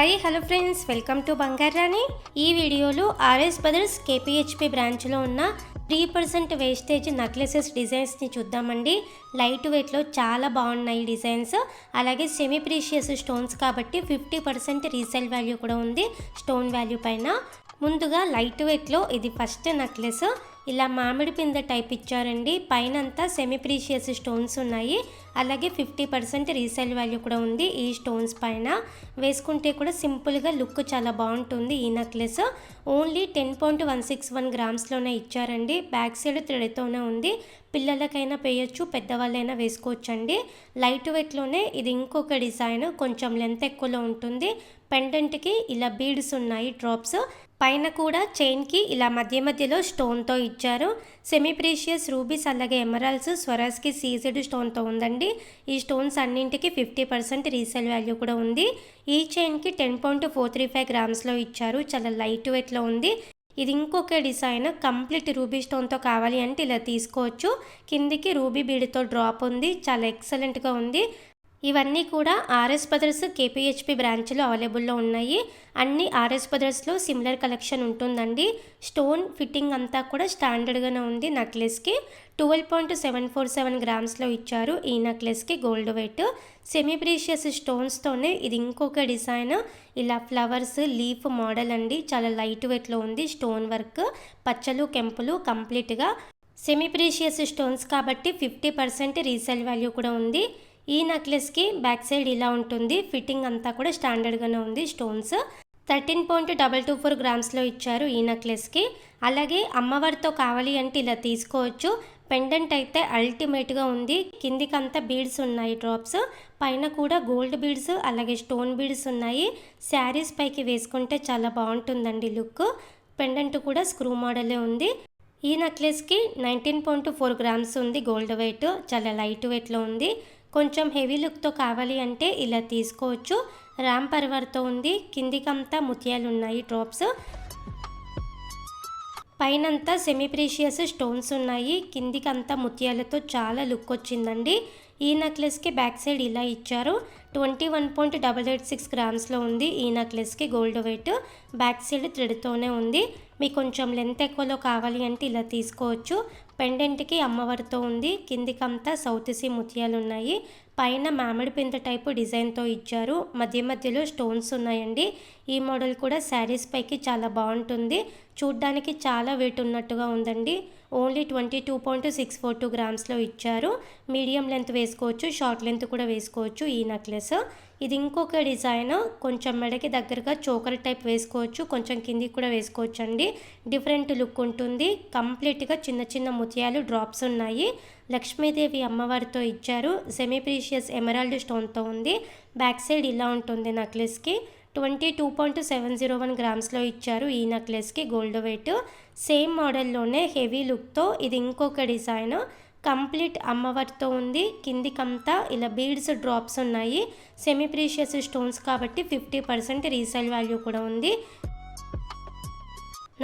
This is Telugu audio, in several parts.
Hi hello friends, welcome to బంగారు రాణి. ఈ వీడియోలో ఆర్ఎస్ బ్రదర్స్ కేపీహెచ్పి బ్రాంచ్లో ఉన్న 3% వేస్టేజ్ నెక్లెసెస్ డిజైన్స్ని చూద్దామండి. లైట్ వెయిట్లో చాలా బాగున్నాయి డిజైన్స్. అలాగే సెమీ ప్రీషియస్ స్టోన్స్ కాబట్టి 50% రీసేల్ వాల్యూ కూడా ఉంది స్టోన్ వాల్యూ పైన. ముందుగా లైట్ వెయిట్లో ఇది ఫస్ట్ నెక్లెస్. ఇలా మామిడి పిందె టైప్ ఇచ్చారండి. పైన అంతా సెమీ ప్రీషియస్ స్టోన్స్ ఉన్నాయి. అలాగే 50% రీసేల్ వాల్యూ కూడా ఉంది ఈ స్టోన్స్ పైన. వేసుకుంటే కూడా సింపుల్గా లుక్ చాలా బాగుంటుంది ఈ నెక్లెస్. ఓన్లీ 10.161 గ్రామ్స్లోనే ఇచ్చారండి. బ్యాక్ సైడ్ థ్రెడ్తోనే ఉంది. పిల్లలకైనా వేయచ్చు, పెద్దవాళ్ళైనా వేసుకోవచ్చండి. లైట్ వెయిట్లోనే ఇది ఇంకొక డిజైన్, కొంచెం లెంత్ ఎక్కువలో ఉంటుంది. పెండెంట్కి ఇలా బీడ్స్ ఉన్నాయి, డ్రాప్స్. పైన కూడా చైన్కి ఇలా మధ్య మధ్యలో స్టోన్తో ఇచ్చారు. సెమీ ప్రీషియస్ రూబీస్ అలాగే ఎమరాల్డ్స్ స్వరాజ్కి సీజెడ్ స్టోన్తో ఉందండి. ఈ స్టోన్స్ అన్నింటికి 50% రీసేల్ వాల్యూ కూడా ఉంది. ఈ చైన్కి 10.435 గ్రామ్స్లో ఇచ్చారు. చాలా లైట్ వెయిట్లో ఉంది. ఇది ఇంకొక డిజైన్, కంప్లీట్ రూబీ స్టోన్తో కావాలి అంటే ఇలా తీసుకోవచ్చు. కిందికి రూబీ బీడ్తో డ్రాప్ ఉంది. చాలా ఎక్సలెంట్గా ఉంది. ఇవన్నీ కూడా ఆర్ఎస్ బ్రదర్స్ కేపీహెచ్పి బ్రాంచ్లో అవైలబుల్లో ఉన్నాయి. అన్ని ఆర్ఎస్ బ్రదర్స్లో సిమిలర్ కలెక్షన్ ఉంటుందండి. స్టోన్ ఫిట్టింగ్ అంతా కూడా స్టాండర్డ్గానే ఉంది. నెక్లెస్కి 12.747 గ్రామ్స్లో ఇచ్చారు. ఈ నెక్లెస్కి గోల్డ్ వెయిట్. సెమీ ప్రీషియస్ స్టోన్స్తోనే ఇది ఇంకొక డిజైన్. ఇలా ఫ్లవర్స్ లీఫ్ మోడల్ అండి. చాలా లైట్ వెయిట్లో ఉంది. స్టోన్ వర్క్, పచ్చలు కెంపులు కంప్లీట్గా. సెమీ ప్రీషియస్ స్టోన్స్ కాబట్టి 50% రీసేల్ వాల్యూ కూడా ఉంది. ఈ నెక్లెస్కి బ్యాక్ సైడ్ ఇలా ఉంటుంది. ఫిట్టింగ్ అంతా కూడా స్టాండర్డ్గానే ఉంది. స్టోన్స్ 13.224 గ్రామ్స్లో ఇచ్చారు ఈ నెక్లెస్కి. అలాగే అమ్మవారితో కావాలి అంటే ఇలా తీసుకోవచ్చు. పెండెంట్ అయితే అల్టిమేట్గా ఉంది. కిందికంతా బీడ్స్ ఉన్నాయి, డ్రాప్స్. పైన కూడా గోల్డ్ బీడ్స్ అలాగే స్టోన్ బీడ్స్ ఉన్నాయి. శారీస్ పైకి వేసుకుంటే చాలా బాగుంటుందండి లుక్. పెండెంట్ కూడా స్క్రూ మోడలే ఉంది. ఈ నెక్లెస్కి 19.4 గ్రామ్స్ ఉంది గోల్డ్ వెయిట్. చాలా లైట్ వెయిట్లో ఉంది. కొంచెం హెవీ లుక్తో కావాలి అంటే ఇలా తీసుకోవచ్చు. రామ్ పరివార్తో ఉంది. కిందికంతా ముత్యాలు ఉన్నాయి, డ్రాప్స్. పైనంతా సెమీ ప్రీషియస్ స్టోన్స్ ఉన్నాయి. కిందికంతా ముత్యాలతో చాలా లుక్ వచ్చిందండి. ఈ నెక్లెస్కి బ్యాక్ సైడ్ ఇలా ఇచ్చారు. 21.886 గ్రామ్స్లో ఉంది ఈ నెక్లెస్కి గోల్డ్ వెయిట్. బ్యాక్ సైడ్ థ్రెడ్తోనే ఉంది. మీకు కొంచెం లెంత్ ఎక్కువలో కావాలి అంటే ఇలా తీసుకోవచ్చు. పెండెంట్కి అమ్మవారితో ఉంది. కిందికంతా సౌత్ సీ ముత్యాలు ఉన్నాయి. పైన మామిడి పిందె టైపు డిజైన్తో ఇచ్చారు. మధ్య మధ్యలో స్టోన్స్ ఉన్నాయండి. ఈ మోడల్ కూడా శారీస్ పైకి చాలా బాగుంటుంది. చూడ్డానికి చాలా వెయిట్ ఉన్నట్టుగా ఉందండి. ఓన్లీ 22.642 గ్రామ్స్లో ఇచ్చారు. మీడియం లెంత్ వేసుకోవచ్చు, షార్ట్ లెంత్ కూడా వేసుకోవచ్చు ఈ నెక్లెస్. ఇది ఇంకొక డిజైన్, కొంచెం మెడకి దగ్గరగా చోకర్ టైప్ వేసుకోవచ్చు, కొంచెం కిందికి కూడా వేసుకోవచ్చు అండి. డిఫరెంట్ లుక్ ఉంటుంది. కంప్లీట్గా చిన్న చిన్న ముత్యాలు డ్రాప్స్ ఉన్నాయి. లక్ష్మీదేవి అమ్మవారితో ఇచ్చారు. సెమీ ప్రీషియస్ ఎమరాల్డ్ స్టోన్తో ఉంది. బ్యాక్ సైడ్ ఇలా ఉంటుంది నెక్లెస్కి. 22.701 గ్రామ్స్లో ఇచ్చారు ఈ నెక్లెస్కి గోల్డ్ వెయిట్. సేమ్ మోడల్లోనే హెవీ లుక్తో ఇది ఇంకొక డిజైన్. కంప్లీట్ అమ్మవారితో ఉంది. కిందికంతా ఇలా బీడ్స్ డ్రాప్స్ ఉన్నాయి. సెమీ ప్రీషియస్ స్టోన్స్ కాబట్టి 50% రీసేల్ వాల్యూ కూడా ఉంది.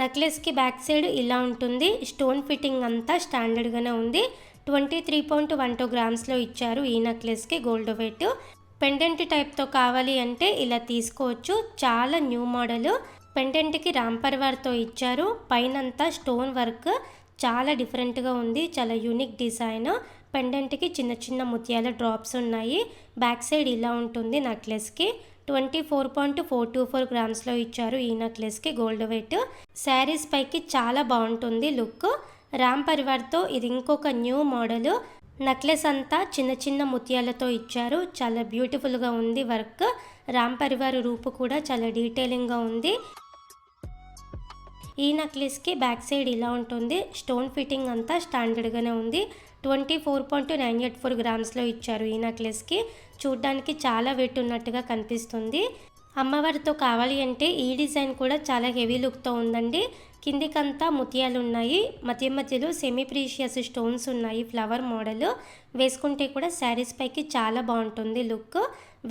నెక్లెస్కి బ్యాక్ సైడ్ ఇలా ఉంటుంది. స్టోన్ ఫిట్టింగ్ అంతా స్టాండర్డ్గానే ఉంది. 23.12 గ్రామ్స్లో ఇచ్చారు ఈ నెక్లెస్కి గోల్డ్ వెయిట్. పెండెంట్ టైప్తో కావాలి అంటే ఇలా తీసుకోవచ్చు. చాలా న్యూ మోడల్. పెండెంట్కి రామ్ పరివార్తో ఇచ్చారు. పైనంతా స్టోన్ వర్క్ చాలా డిఫరెంట్గా ఉంది. చాలా యూనిక్ డిజైన్. పెండెంట్కి చిన్న చిన్న ముత్యాల డ్రాప్స్ ఉన్నాయి. బ్యాక్ సైడ్ ఇలా ఉంటుంది నెక్లెస్కి. 24.424 గ్రామ్స్లో ఇచ్చారు ఈ నెక్లెస్కి గోల్డ్ వెయిట్. శారీస్ పైకి చాలా బాగుంటుంది లుక్. రామ్ పరివార్తో ఇది ఇంకొక న్యూ మోడల్. నెక్లెస్ అంతా చిన్న చిన్న ముత్యాలతో ఇచ్చారు. చాలా బ్యూటిఫుల్గా ఉంది వర్క్. రామ్ పరివార్ రూపు కూడా చాలా డీటెయిలింగ్గా ఉంది. ఈ నెక్లెస్కి బ్యాక్ సైడ్ ఇలా ఉంటుంది. స్టోన్ ఫిట్టింగ్ అంతా స్టాండర్డ్గానే ఉంది. 24.984 గ్రామ్స్లో ఇచ్చారు ఈ నెక్లెస్కి. చూడ్డానికి చాలా వెయిట్ ఉన్నట్టుగా కనిపిస్తుంది. అమ్మవారితో కావాలి అంటే ఈ డిజైన్ కూడా చాలా హెవీ లుక్తో ఉందండి. కిందికంతా ముత్యాలు ఉన్నాయి. మధ్య మధ్యలో సెమీ ప్రీషియస్ స్టోన్స్ ఉన్నాయి. Flower model. వేసుకుంటే కూడా శారీస్ పైకి చాలా బాగుంటుంది లుక్.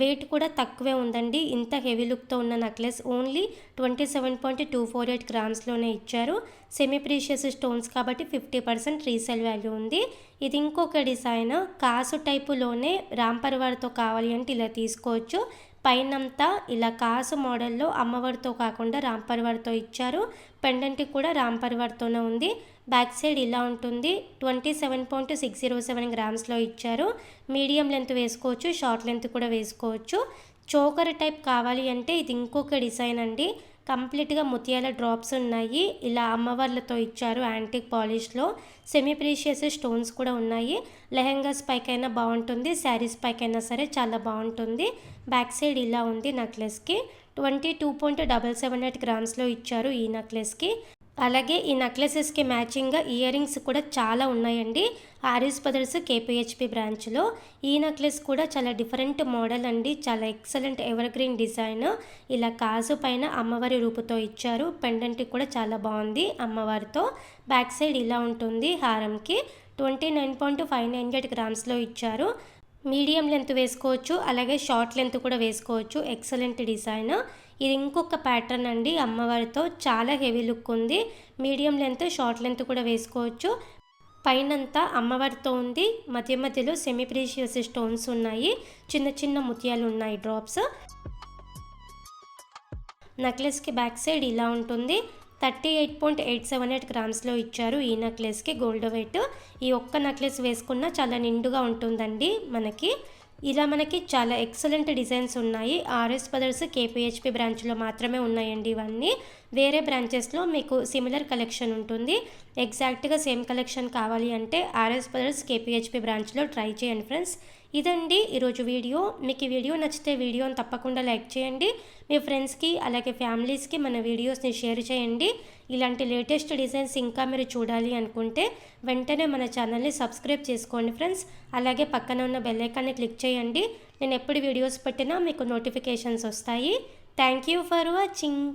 వెయిట్ కూడా తక్కువే ఉందండి. ఇంత హెవీ లుక్తో ఉన్న నెక్లెస్ ఓన్లీ 27.248 గ్రామ్స్లోనే ఇచ్చారు. సెమీ ప్రీషియస్ స్టోన్స్ కాబట్టి 50% రీసేల్ వాల్యూ ఉంది. ఇది ఇంకొక డిజైన్. కాసు టైపులోనే రామ్ పరివార్తో కావాలి అంటే ఇలా తీసుకోవచ్చు. పైనంతా ఇలా కాసు మోడల్లో అమ్మవారితో కాకుండా రామ్ పరివార్తో ఇచ్చారు. పెండెంట్ కూడా రామ్ పరివార్తోనే ఉంది. బ్యాక్ సైడ్ ఇలా ఉంటుంది. 27.607 గ్రామ్స్లో ఇచ్చారు. మీడియం లెంత్ వేసుకోవచ్చు, షార్ట్ లెంత్ కూడా వేసుకోవచ్చు. చోకర్ టైప్ కావాలి అంటే ఇది ఇంకొక డిజైన్ అండి. కంప్లీట్గా ముత్యాల డ్రాప్స్ ఉన్నాయి. ఇలా అమ్మవార్లతో ఇచ్చారు యాంటిక్ పాలిష్లో. సెమీ ప్రీషియస్ స్టోన్స్ కూడా ఉన్నాయి. లెహెంగాస్ పైకైనా బాగుంటుంది, శారీస్ పైకైనా సరే చాలా బాగుంటుంది. బ్యాక్ సైడ్ ఇలా ఉంది నెక్లెస్కి. 22.778 గ్రామ్స్లో ఇచ్చారు ఈ నెక్లెస్కి. అలాగే ఈ నెక్లెసెస్కి మ్యాచింగ్గా ఇయర్ రింగ్స్ కూడా చాలా ఉన్నాయండి ఆర్ఎస్ బ్రదర్స్ కేపీహెచ్పి బ్రాంచ్లో. ఈ నెక్లెస్ కూడా చాలా డిఫరెంట్ మోడల్ అండి, చాలా ఎక్సలెంట్ ఎవర్ గ్రీన్ డిజైన్. ఇలా కాజు పైన అమ్మవారి రూపుతో ఇచ్చారు. పెండెంట్ కూడా చాలా బాగుంది అమ్మవారితో. బ్యాక్ సైడ్ ఇలా ఉంటుంది హారంకి. 29.598 గ్రామ్స్లో ఇచ్చారు. మీడియం లెంత్ వేసుకోవచ్చు, అలాగే షార్ట్ లెంత్ కూడా వేసుకోవచ్చు. Excellent design. ఇది ఇంకొక ప్యాటర్న్ అండి అమ్మవారితో, చాలా హెవీ లుక్ ఉంది. మీడియం లెంత్, షార్ట్ లెంత్ కూడా వేసుకోవచ్చు. పైనంతా అమ్మవారితో ఉంది. మధ్య మధ్యలో సెమీ ప్రీషియస్ స్టోన్స్ ఉన్నాయి, చిన్న చిన్న ముత్యాలు ఉన్నాయి డ్రాప్స్. నెక్లెస్కి బ్యాక్ సైడ్ ఇలా ఉంటుంది. 38.878 గ్రామ్స్లో ఇచ్చారు ఈ నెక్లెస్కి గోల్డ్ వెయిట్. ఈ ఒక్క నెక్లెస్ వేసుకున్నా చాలా నిండుగా ఉంటుందండి మనకి. ఇలా మనకి చాలా ఎక్సలెంట్ డిజైన్స్ ఉన్నాయి. ఆర్ఎస్ బ్రదర్స్ కేపీహెచ్పి బ్రాంచ్లో మాత్రమే ఉన్నాయండి ఇవన్నీ. వేరే బ్రాంచెస్లో మీకు సిమిలర్ కలెక్షన్ ఉంటుంది. ఎగ్జాక్ట్గా సేమ్ కలెక్షన్ కావాలి అంటే ఆర్ఎస్ బ్రదర్స్ కేపీహెచ్పి బ్రాంచ్లో ట్రై చేయండి ఫ్రెండ్స్. ఇదండి ఈరోజు వీడియో. మీకు ఈ వీడియో నచ్చితే వీడియోని తప్పకుండా లైక్ చేయండి. మీ ఫ్రెండ్స్కి అలాగే ఫ్యామిలీస్కి మన వీడియోస్ని షేర్ చేయండి. ఇలాంటి లేటెస్ట్ డిజైన్స్ ఇంకా మీరు చూడాలి అనుకుంటే వెంటనే మన ఛానల్ని సబ్స్క్రైబ్ చేసుకోండి ఫ్రెండ్స్. అలాగే పక్కన ఉన్న బెల్ ఐకాన్ని క్లిక్ చేయండి. నేను ఎప్పుడు వీడియోస్ పెట్టినా మీకు నోటిఫికేషన్స్ వస్తాయి. Thank you for watching.